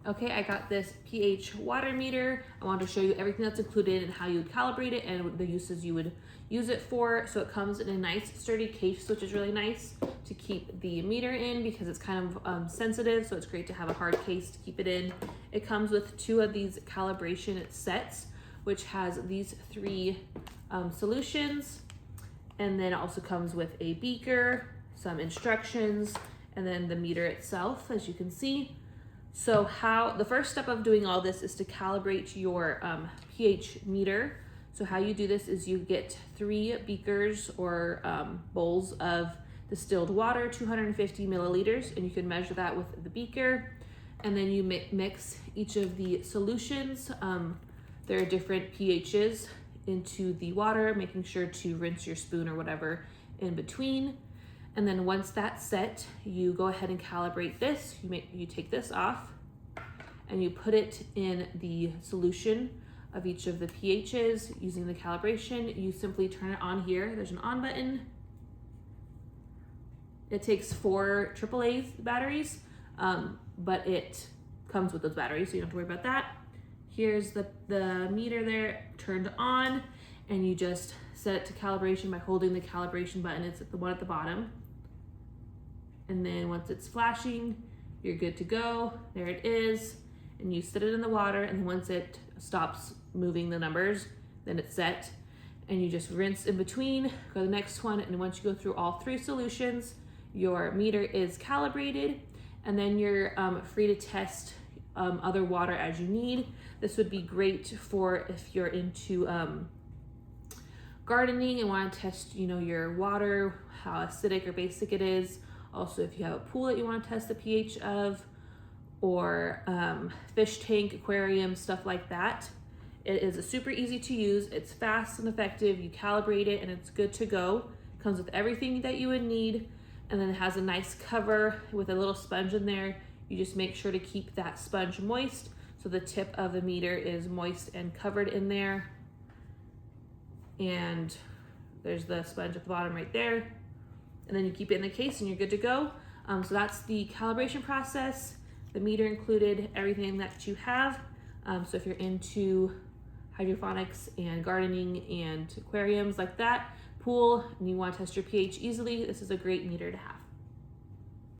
Okay, I got this pH water meter. I wanted to show you everything that's included and how you would calibrate it and the uses you would use it for. So it comes in a nice sturdy case, which is really nice to keep the meter in because it's kind of sensitive. So it's great to have a hard case to keep it in. It comes with 2 of these calibration sets, which has these 3 solutions. And then it also comes with a beaker, some instructions, and then the meter itself, as you can see. So the first step of doing all this is to calibrate your pH meter. So how you do this is you get 3 beakers or bowls of distilled water, 250 milliliters, and you can measure that with the beaker. And then you mix each of the solutions. There are different pHs into the water, making sure to rinse your spoon or whatever in between. And then once that's set, you go ahead and calibrate this. You take this off and you put it in the solution of each of the pHs using the calibration. You simply turn it on here. There's an on button. It takes 4 AAA batteries, but it comes with those batteries, so you don't have to worry about that. Here's the meter there turned on, and you just set it to calibration by holding the calibration button. It's the one at the bottom. And then once it's flashing, you're good to go. There it is. And you set it in the water, and once it stops moving the numbers, then it's set. And you just rinse in between, go to the next one, and once you go through all 3 solutions, your meter is calibrated, and then you're free to test other water as you need. This would be great for if you're into gardening and want to test, your water, how acidic or basic it is. Also, if you have a pool that you want to test the pH of, or fish tank, aquarium, stuff like that. It is super easy to use. It's fast and effective. You calibrate it and it's good to go. It comes with everything that you would need. And then it has a nice cover with a little sponge in there. You just make sure to keep that sponge moist so the tip of the meter is moist and covered in there. And there's the sponge at the bottom right there. And then you keep it in the case and you're good to go. So that's the calibration process, the meter included, everything that you have. So if you're into hydroponics and gardening and aquariums like that, pool, and you want to test your pH easily, this is a great meter to have.